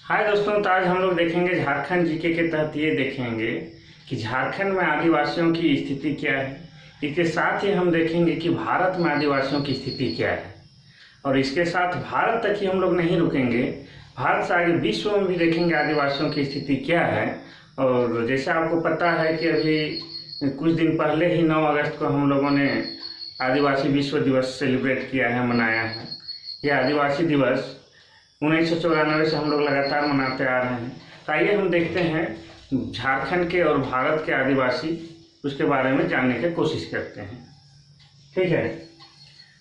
हाय दोस्तों, तो आज हम लोग देखेंगे झारखंड जीके के तहत ये देखेंगे कि झारखंड में आदिवासियों की स्थिति क्या है। इसके साथ ही हम देखेंगे कि भारत में आदिवासियों की स्थिति क्या है। और इसके साथ भारत तक ही हम लोग नहीं रुकेंगे, भारत से आगे विश्व में भी देखेंगे आदिवासियों की स्थिति क्या है। और जैसे आपको पता है कि अभी कुछ दिन पहले ही 9 अगस्त को हम लोगों ने आदिवासी विश्व दिवस सेलिब्रेट किया है, मनाया है। यह आदिवासी दिवस 1994 से हम लोग लगातार मनाते आ रहे हैं। तो आइए हम देखते हैं झारखंड के और भारत के आदिवासी, उसके बारे में जानने की कोशिश करते हैं। ठीक है,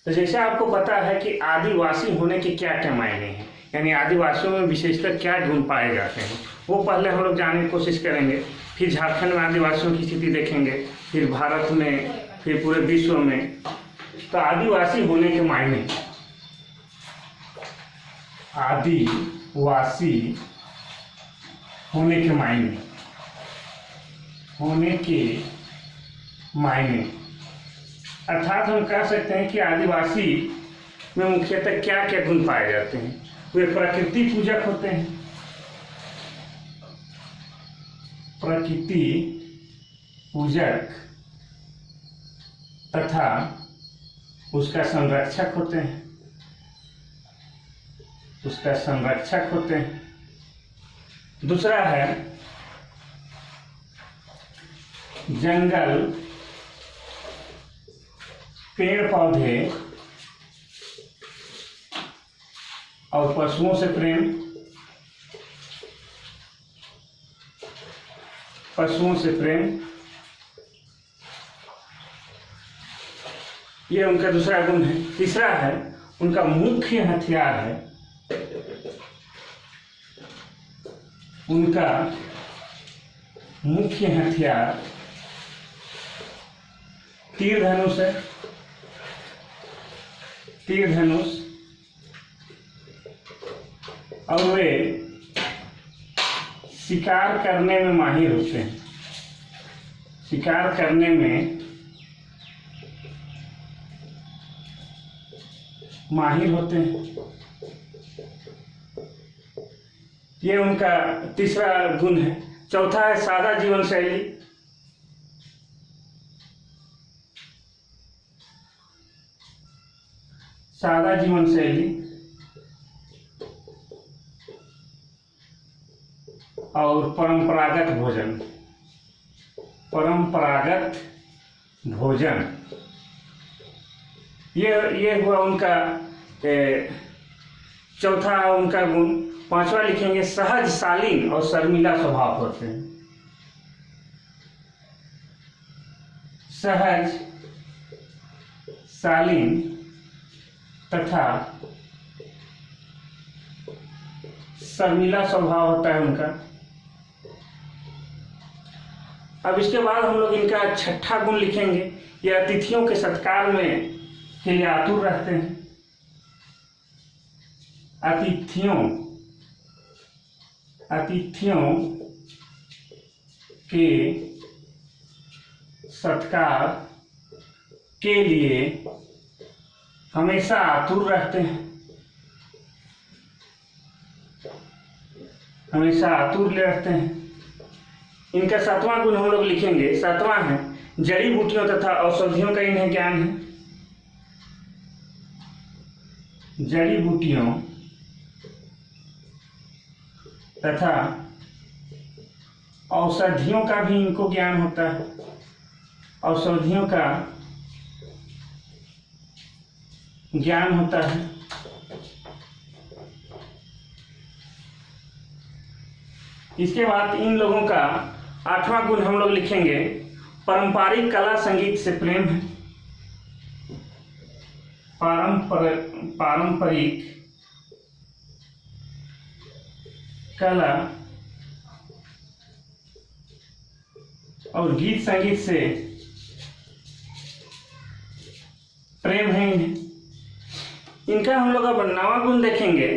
तो जैसे आपको पता है कि आदिवासी होने के क्या क्या मायने हैं, यानी आदिवासियों में विशेषकर क्या गुण पाए जाते हैं, वो पहले हम लोग जानने की कोशिश करेंगे। फिर झारखंड में आदिवासियों की स्थिति देखेंगे, फिर भारत में, फिर पूरे विश्व में। तो आदिवासी होने के मायने, आदिवासी होने के मायने, अर्थात हम कह सकते हैं कि आदिवासी में मुख्यतः क्या क्या गुण पाए जाते हैं। वे प्रकृति पूजक होते हैं, प्रकृति पूजक तथा उसका संरक्षक होते हैं, दूसरा है जंगल, पेड़ पौधे और पशुओं से प्रेम, ये उनका दूसरा गुण है। तीसरा है उनका मुख्य हथियार है, तीर धनुष है। और वे शिकार करने में माहिर होते हैं, ये उनका तीसरा गुण है। चौथा है सादा जीवन शैली, और परंपरागत भोजन। ये हुआ उनका चौथा उनका गुण। पांचवा लिखेंगे सहज, शालीन और शर्मिला स्वभाव होते हैं, सहज, शालीन तथा शर्मिला स्वभाव होता है उनका। अब इसके बाद हम लोग इनका छठा गुण लिखेंगे, ये अतिथियों के सत्कार में के लिए आतुर रहते हैं, अतिथियों के सत्कार के लिए हमेशा आतुर रहते हैं, इनका सातवां गुण हम लोग लिखेंगे, सातवां है जड़ी बूटियों तथा औषधियों का इन्हें ज्ञान है, जड़ी बूटियों तथा औषधियों का भी इनको ज्ञान होता है, इसके बाद इन लोगों का आठवां गुण हम लोग लिखेंगे, पारंपरिक कला संगीत से प्रेम है, पारंपरिक कला और गीत संगीत से प्रेम है इन्हें। इनका हम लोग अब 9वां गुण देखेंगे,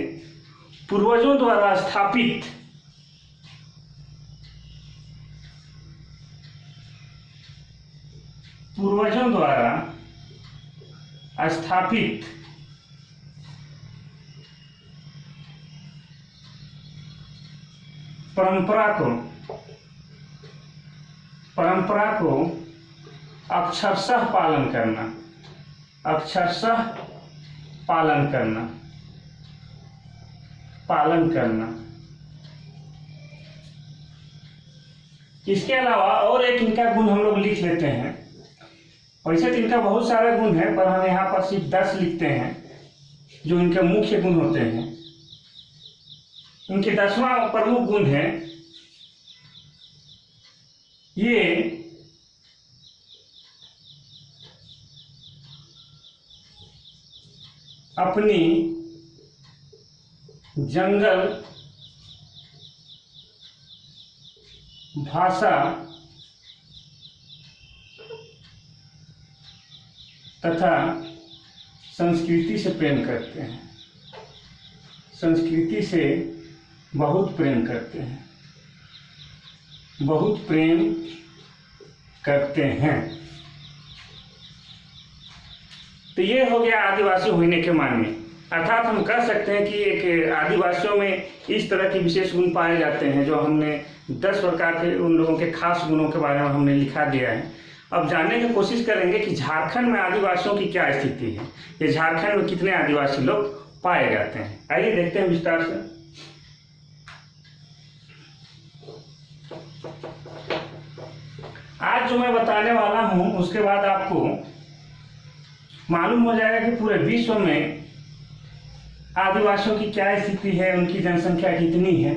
पूर्वजों द्वारा स्थापित परंपरा को अक्षरशः पालन करना, अक्षरशः पालन करना। इसके अलावा और एक इनका गुण हम लोग लिख लेते हैं। वैसे तो इनका बहुत सारे गुण है, पर हम यहाँ पर सिर्फ 10 लिखते हैं जो इनके मुख्य गुण होते हैं। इनके 10वां प्रमुख गुण है, ये अपनी जंगल भाषा तथा संस्कृति से प्रेम करते हैं, संस्कृति से बहुत प्रेम करते हैं, बहुत प्रेम करते हैं। तो ये हो गया आदिवासी होने के मायने। अर्थात हम कह सकते हैं कि एक आदिवासियों में इस तरह के विशेष गुण पाए जाते हैं जो हमने 10 प्रकार के उन लोगों के खास गुणों के बारे में हमने लिखा दिया है। अब जानने की कोशिश करेंगे कि झारखंड में आदिवासियों की क्या स्थिति है, ये झारखंड में कितने आदिवासी लोग पाए जाते हैं। आइए देखते हैं विस्तार से। आज जो मैं बताने वाला हूं उसके बाद आपको मालूम हो जाएगा कि पूरे विश्व में आदिवासियों की क्या स्थिति है, उनकी जनसंख्या कितनी है।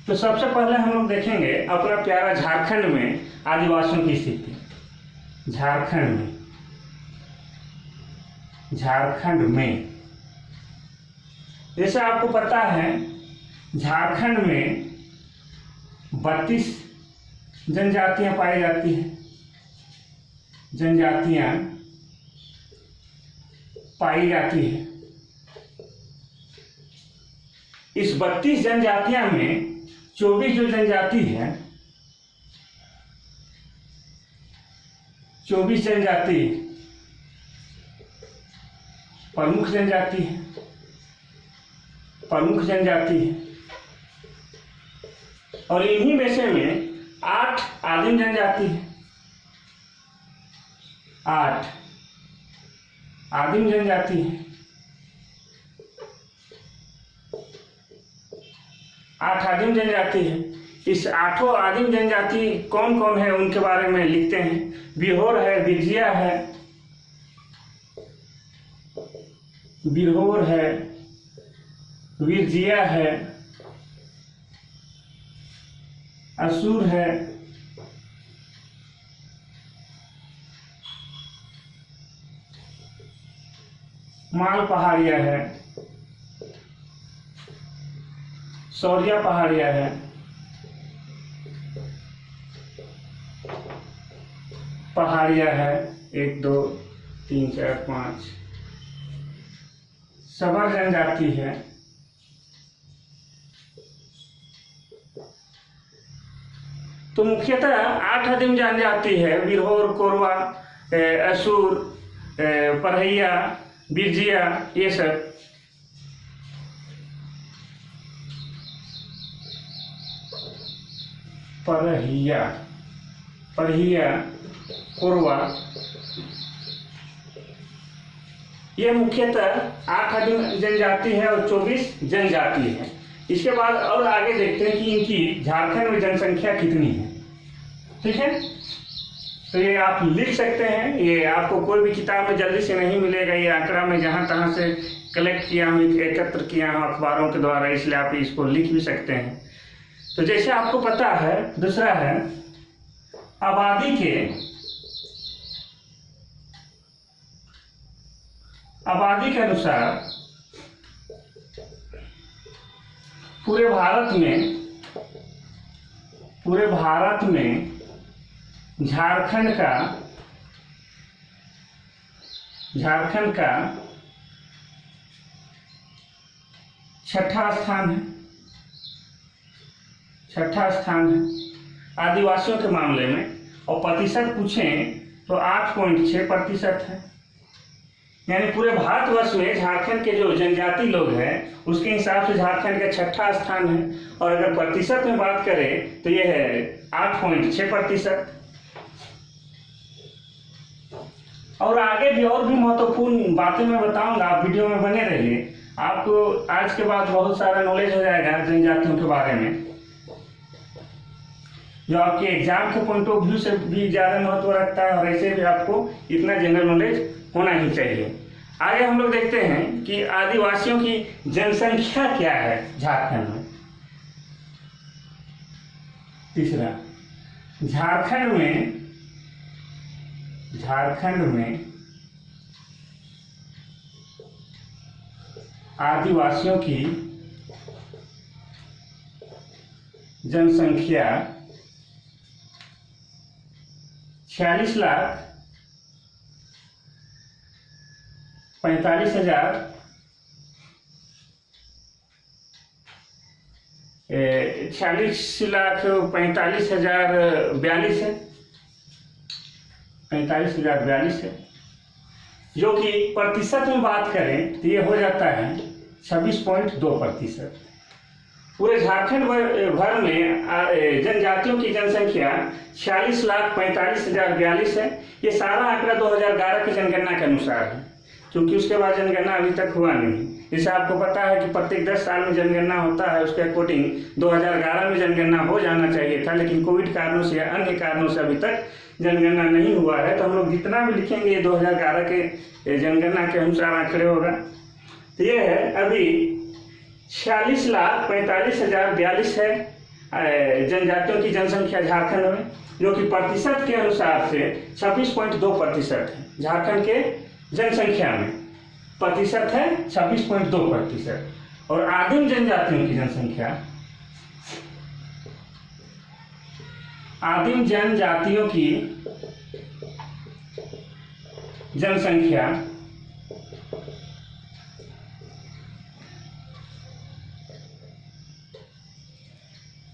तो सबसे पहले हम लोग देखेंगे अपना प्यारा झारखंड में आदिवासियों की स्थिति। झारखंड में जैसे आपको पता है झारखंड में 32 जनजातियां पाई जाती हैं, जनजातियां पाई जाती है। इस 32 जनजातियां में 24 जो जनजाति है, 24 जनजाति प्रमुख जनजाति है, और इन्हीं में से 8 आदिम जनजाति है। 8 आदिम जनजाति है। 8 आदिम जनजाति है। इस 8 आदिम जनजाति कौन कौन है उनके बारे में लिखते हैं। बिरहोर है, बिरजिया है, विरजिया है, असुर है, माल पहाड़िया है, सौरिया पहाड़िया है, पहाड़िया है, 1 2 3 4 5, सबर जनजाति है, तो मुख्यतः 8 आदिम जनजाति है। बिरहोर, कोरवा, असुर, परहैया, बिरजिया, ये सब। परहिया, कोरवा, ये मुख्यतः 8 आदिम जनजाति है और 24 जनजाति है। इसके बाद और आगे देखते हैं कि इनकी झारखंड में जनसंख्या कितनी है। ठीक है, तो ये आप लिख सकते हैं। ये आपको कोई भी किताब में जल्दी से नहीं मिलेगा, ये आंकड़ा में जहाँ तहाँ से कलेक्ट किया हूँ, एकत्र किया हूँ अखबारों के द्वारा, इसलिए आप इसको लिख भी सकते हैं। तो जैसे आपको पता है, दूसरा है आबादी के अनुसार पूरे भारत में झारखंड का 6ठा स्थान है आदिवासियों के मामले में, और प्रतिशत पूछें तो 8.6% है। यानी पूरे भारतवर्ष में झारखंड के जो जनजाति लोग हैं उसके हिसाब से झारखंड का छठा स्थान है। और अगर प्रतिशत में बात करें तो ये है 8.6%। और आगे भी और भी महत्वपूर्ण बातें मैं बताऊंगा, आप वीडियो में बने रहिए। आपको आज के बाद बहुत सारा नॉलेज हो जाएगा जनजातियों के बारे में, जो आपके एग्जाम के पॉइंट ऑफ व्यू से भी ज़्यादा महत्व रखता है, और ऐसे भी आपको इतना जनरल नॉलेज होना ही चाहिए। आगे हम लोग देखते हैं कि आदिवासियों की जनसंख्या क्या है झारखंड में। तीसरा, झारखंड में आदिवासियों की जनसंख्या 46,45,000 46,45,042 है, 45,042 है, जो कि प्रतिशत में बात करें तो ये हो जाता है 26.2%। पूरे झारखंड भर में जनजातियों की जनसंख्या 46,45,042 है। ये सारा आंकड़ा 2011 की जनगणना के अनुसार है, क्योंकि उसके बाद जनगणना अभी तक हुआ नहीं। जैसे आपको पता है कि प्रत्येक 10 साल में जनगणना होता है, उसके अकॉर्डिंग 2011 में जनगणना हो जाना चाहिए था, लेकिन कोविड कारणों से या अन्य कारणों से अभी तक जनगणना नहीं हुआ है। तो हम लोग जितना भी लिखेंगे ये 2011 के जनगणना के अनुसार आंकड़े होगा। तो ये है अभी 46,45,042 है जनजातियों की जनसंख्या झारखंड में, जो कि प्रतिशत के अनुसार से 26.2% है। झारखंड के जनसंख्या में प्रतिशत है 26.2%। और आदिम जनजातियों की जनसंख्या, आदिम जनजातियों की जनसंख्या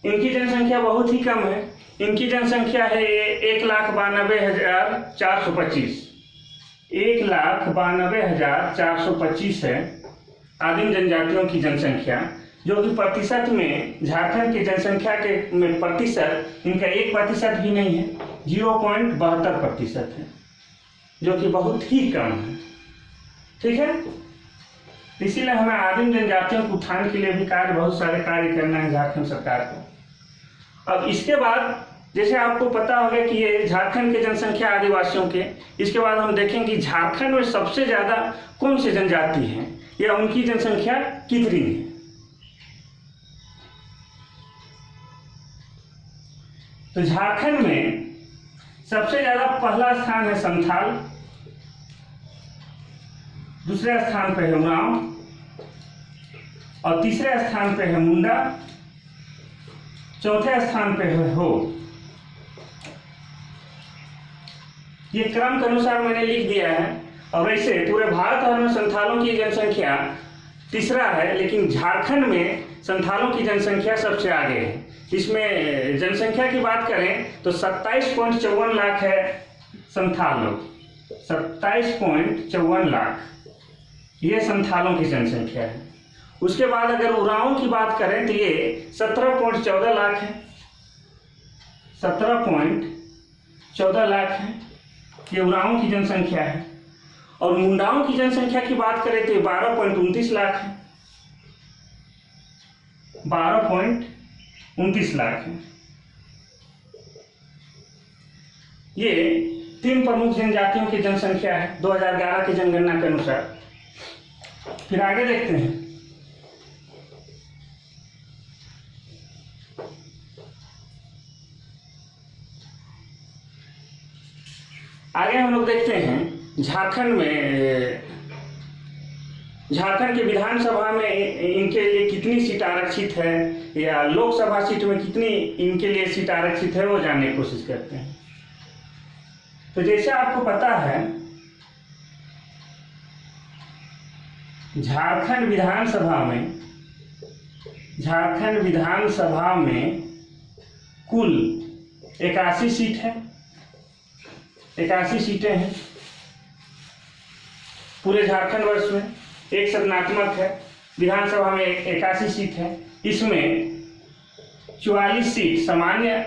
इनकी जनसंख्या बहुत ही कम है। इनकी जनसंख्या है 1,92,425, 1,92,425 है आदिम जनजातियों की जनसंख्या, जो कि प्रतिशत में झारखंड की जनसंख्या के में प्रतिशत इनका 1% भी नहीं है, 0.72% है, जो कि बहुत ही कम है। ठीक है, इसीलिए हमें आदिम जनजातियों के उत्थान के लिए भी बहुत सारे कार्य करना है झारखंड सरकार को। अब इसके बाद जैसे आपको पता होगा कि ये झारखंड की जनसंख्या आदिवासियों के, इसके बाद हम देखेंगे झारखंड में सबसे ज्यादा कौन सी जनजाति है या उनकी जनसंख्या कितनी है। तो झारखंड में सबसे ज्यादा पहला स्थान है संथाल, दूसरे स्थान पे है उरांव और तीसरे स्थान पे है मुंडा, चौथे स्थान पे है हो। ये क्रम के अनुसार मैंने लिख दिया है। और वैसे पूरे भारत भर में संथालों की जनसंख्या तीसरा है, लेकिन झारखंड में संथालों की जनसंख्या सबसे आगे है। इसमें जनसंख्या की बात करें तो 27.54 लाख है संथाल लोग, 27.54 लाख ये संथालों की जनसंख्या है। उसके बाद अगर उरांव की बात करें तो ये 17.14 लाख है, 17.14 लाख है, ये उरांव की जनसंख्या है। और मुंडाओं की जनसंख्या की बात करें तो 12.29 लाख है, 12.29 लाख है। ये 3 प्रमुख जनजातियों की जनसंख्या है 2011 की जनगणना के अनुसार। फिर आगे देखते हैं। आगे हम लोग देखते हैं झारखंड के विधानसभा में इनके लिए कितनी सीट आरक्षित है या लोकसभा सीट में कितनी इनके लिए सीट आरक्षित है, वो जानने की कोशिश करते हैं। तो जैसे आपको पता है झारखंड विधानसभा में कुल 81 सीट है, 81 सीटें हैं। पूरे झारखंड वर्ष में, एक सदनात्मक है। विधानसभा में 81 सीट है। इसमें 44 सीट सामान्य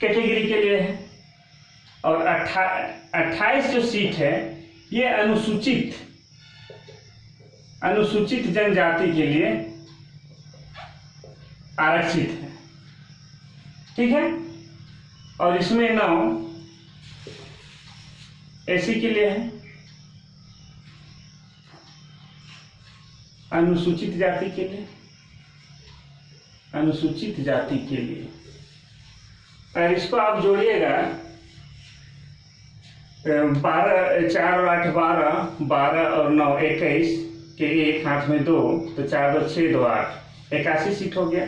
कैटेगरी के लिए है और 28 जो सीट है ये अनुसूचित जनजाति के लिए आरक्षित है। ठीक है। और इसमें 9 एससी के लिए है, अनुसूचित जाति के लिए, अनुसूचित जाति के लिए। और इसको आप जोड़िएगा 12, 4 और 8 12, 12 और 9 21 के एक हाथ में 2, तो 4 2 6 2 8, 81 सीट हो गया।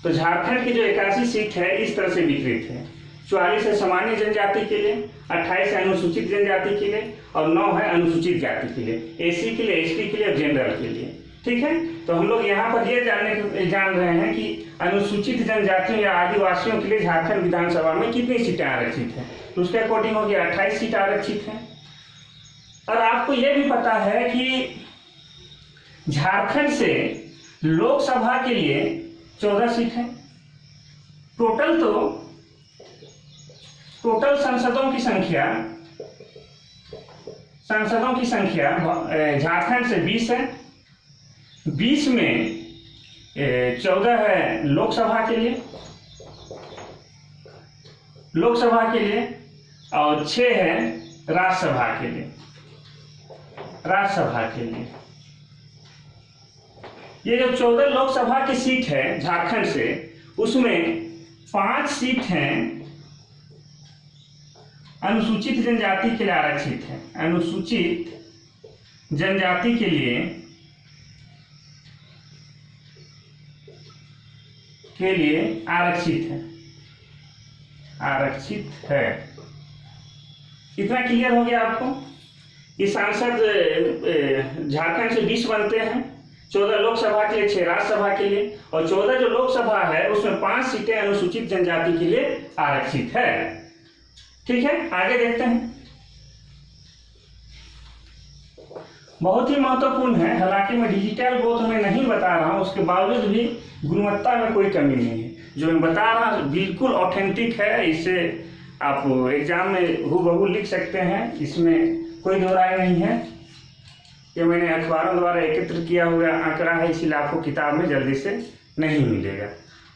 तो झारखंड की जो 81 सीट है इस तरह से वितरित है। 44 है सामान्य जनजाति के लिए, 28 है अनुसूचित जनजाति के लिए और 9 है अनुसूचित जाति के लिए, एससी के लिए, एसटी के लिए और जनरल के लिए। ठीक है। तो हम लोग यहाँ पर ये जान रहे हैं कि अनुसूचित जनजातियों या आदिवासियों के लिए झारखंड विधानसभा में कितनी सीटें आरक्षित हैं। तो उसके अकॉर्डिंग हो गया 28 सीट आरक्षित हैं। और आपको ये भी पता है कि झारखंड से लोकसभा के लिए 14 सीट है। टोटल सांसदों की संख्या झारखंड से 20 है। 20 में 14 है लोकसभा के लिए और 6 है राज्यसभा के लिए। ये जो 14 लोकसभा की सीट है झारखंड से, उसमें 5 सीट हैं अनुसूचित जनजाति के लिए आरक्षित है। अनुसूचित जनजाति के लिए आरक्षित है। इतना क्लियर हो गया आपको। ये सांसद झारखंड से 20 बनते हैं, 14 लोकसभा के लिए, 6 राज्यसभा के लिए और 14 जो लोकसभा है उसमें 5 सीटें अनुसूचित जनजाति के लिए आरक्षित है। ठीक है। आगे देखते हैं। बहुत ही महत्वपूर्ण है, हालांकि मैं डिजिटल ग्रोथ में नहीं बता रहा हूं, उसके बावजूद भी गुणवत्ता में कोई कमी नहीं है। जो मैं बता रहा हूं बिल्कुल ऑथेंटिक है। इसे आप एग्जाम में हूबहू लिख सकते हैं, इसमें कोई दो राय नहीं है। ये मैंने अखबारों द्वारा एकत्र किया हुआ आंकड़ा है, इसलिए आपको किताब में जल्दी से नहीं मिलेगा।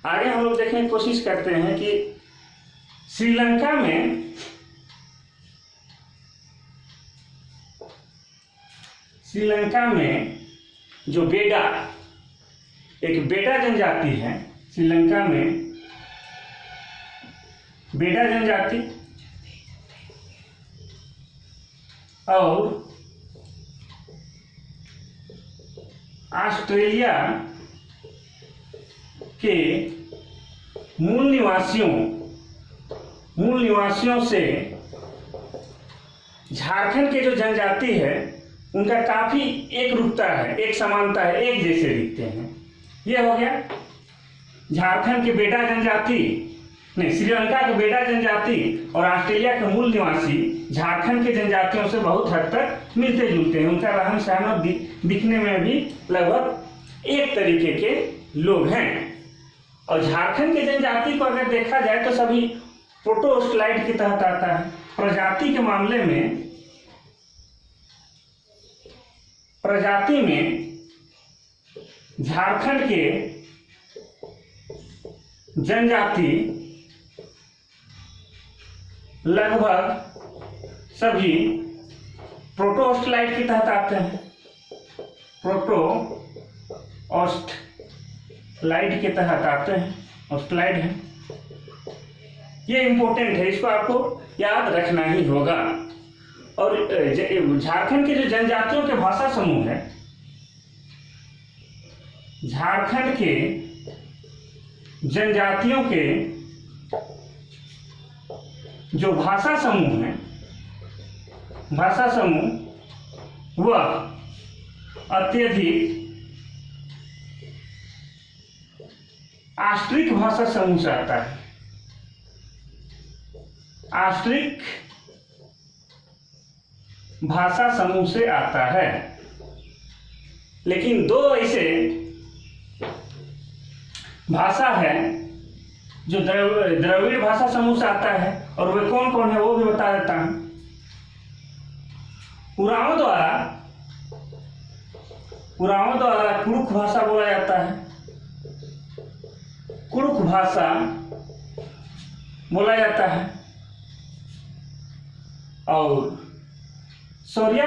आगे हम लोग देखने की कोशिश करते हैं कि श्रीलंका में जो एक बेडा जनजाति है, श्रीलंका में बेडा जनजाति और ऑस्ट्रेलिया के मूल निवासियों से झारखंड के जो जनजाति है उनका काफी एक रूपता है, एक समानता है, एक जैसे दिखते हैं। यह हो गया झारखंड के बेडा जनजाति, श्रीलंका के बेडा जनजाति और ऑस्ट्रेलिया के मूल निवासी झारखंड के जनजातियों से बहुत हद तक मिलते जुलते हैं। उनका रहन सहन और दिखने में भी लगभग एक तरीके के लोग हैं। और झारखंड के जनजाति को अगर देखा जाए तो सभी प्रोटोस्लाइड के तहत आता है। प्रजाति में झारखंड के जनजाति लगभग सभी प्रोटोस्लाइड के तहत आते हैं। प्रोटोस्लाइड के तहत आते हैं, ऑस्ट्राइड है। ये इंपॉर्टेंट है, इसको आपको याद रखना ही होगा। और झारखंड के जो जनजातियों के भाषा समूह है, झारखंड के जनजातियों के जो भाषा समूह वह अत्यधिक ऑस्ट्रिक भाषा समूह से आता है। ऑस्ट्रिक भाषा समूह से आता है। लेकिन दो ऐसे भाषा है जो द्रविड़ भाषा समूह से आता है, और वे कौन कौन है वो भी बता देता हूं। पुराणों द्वारा कुरुख भाषा बोला जाता है, कुरुख भाषा बोला जाता है। और सौरिया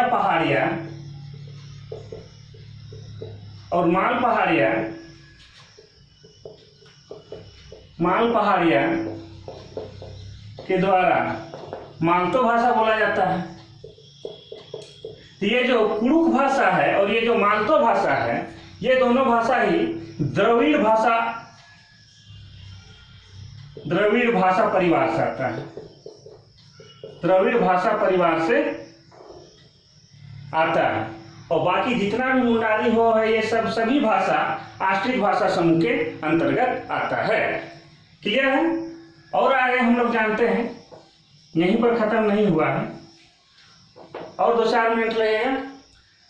पहाड़िया और माल पहाड़िया के द्वारा मालतो भाषा बोला जाता है। तो ये जो कुरुख भाषा है और ये जो मालतो भाषा है, ये दोनों भाषा ही द्रविड़ भाषा परिवार से आता है, द्रविड़ भाषा परिवार से आता है। और बाकी जितना भी मुंडारी हो है, ये सभी भाषा आश्रित भाषा समूह के अंतर्गत आता है। क्लियर है? और आगे हम लोग जानते हैं, यहीं पर खत्म नहीं हुआ है, और 2-4 मिनट लगेगा,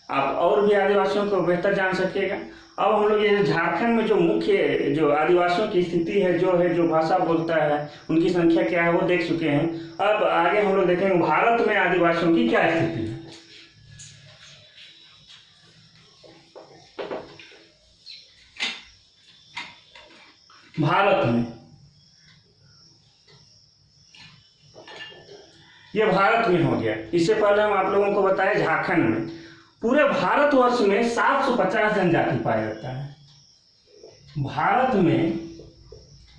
आप और भी आदिवासियों को बेहतर जान सकिएगा। अब हम लोग ये झारखंड में जो मुख्य जो आदिवासियों की स्थिति है, जो भाषा बोलता है, उनकी संख्या क्या है वो देख चुके हैं। अब आगे हम लोग देखेंगे भारत में आदिवासियों की क्या स्थिति है। भारत में, ये भारत में हो गया। इससे पहले हम आप लोगों को बताएं झारखंड में पूरे भारतवर्ष में 750 जनजाति पाया जाता है। भारत में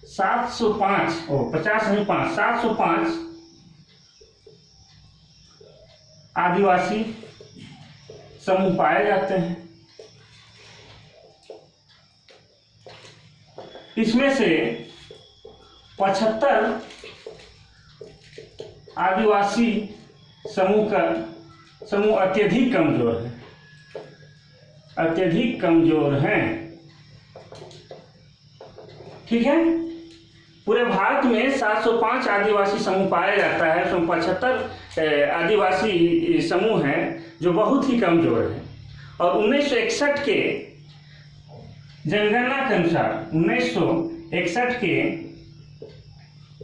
705 आदिवासी समूह पाए जाते हैं। इसमें से 75 आदिवासी समूह अत्यधिक कमजोर हैं। ठीक है, पूरे भारत में 705 आदिवासी समूह पाया जाता है, उसमें 75 आदिवासी समूह हैं जो बहुत ही कमजोर हैं। और 1961 के जनगणना के अनुसार 1961 के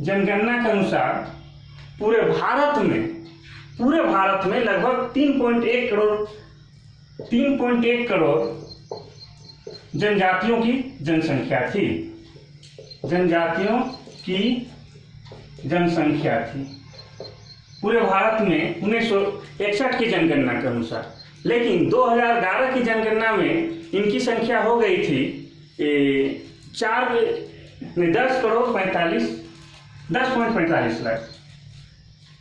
जनगणना के अनुसार पूरे भारत में लगभग 3.1 करोड़ जनजातियों की जनसंख्या थी। पूरे भारत में 1961 की जनगणना के अनुसार। लेकिन 2011 की जनगणना में इनकी संख्या हो गई थी 10.45 लाख।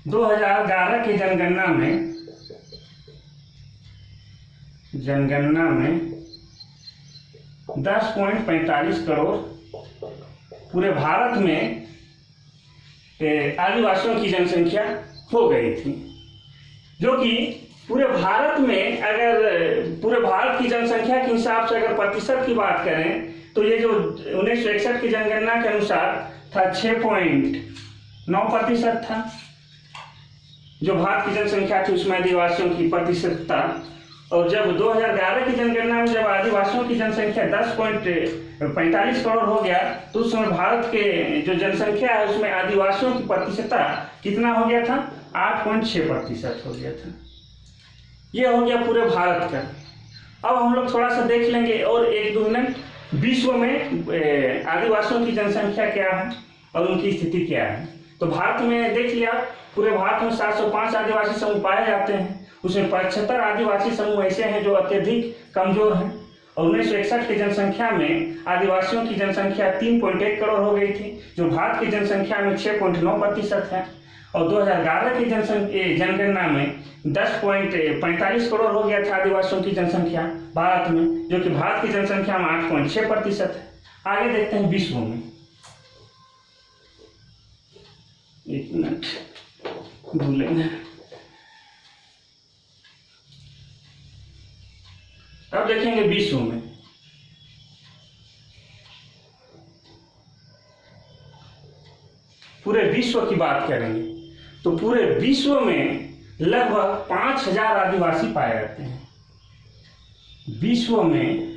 2011 की जनगणना में 10.45 करोड़ पूरे भारत में आदिवासियों की जनसंख्या हो गई थी। जो कि पूरे भारत में, अगर पूरे भारत की जनसंख्या के हिसाब से अगर प्रतिशत की बात करें तो ये जो 1961 की जनगणना के अनुसार था 6.9% था। जो भारत की जनसंख्या थी उसमें आदिवासियों की प्रतिशत था। और जब 2011 की जनगणना में जब आदिवासियों की जनसंख्या 10.45 करोड़ हो गया, तो उस समय भारत के जो जनसंख्या है उसमें आदिवासियों की प्रतिशतता कितना हो गया था? 8.6% हो गया था। ये हो गया पूरे भारत का। अब हम लोग थोड़ा सा देख लेंगे और 1-2 मिनट विश्व में आदिवासियों की जनसंख्या क्या है और उनकी स्थिति क्या है। तो भारत में देख लिया, पूरे भारत में 705 आदिवासी समूह पाए जाते हैं। उसमें 75 आदिवासी समूह ऐसे हैं जो अत्यधिक कमजोर हैं। और 1961 की जनसंख्या में आदिवासियों की जनसंख्या 3.1 करोड़ हो गई थी, जो भारत की जनसंख्या में 6.9% है। और 2011 की जनगणना में 10.45 करोड़ हो गया था आदिवासियों की जनसंख्या भारत में, जो कि भारत की जनसंख्या में 8.6% है। आगे देखते हैं विश्व में। एक मिनट भूलेंगे। अब देखेंगे विश्व में। पूरे विश्व की बात करेंगे तो पूरे विश्व में लगभग 5,000 आदिवासी पाए जाते हैं। विश्व में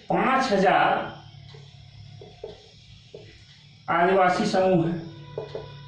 5,000 आदिवासी समूह हैं।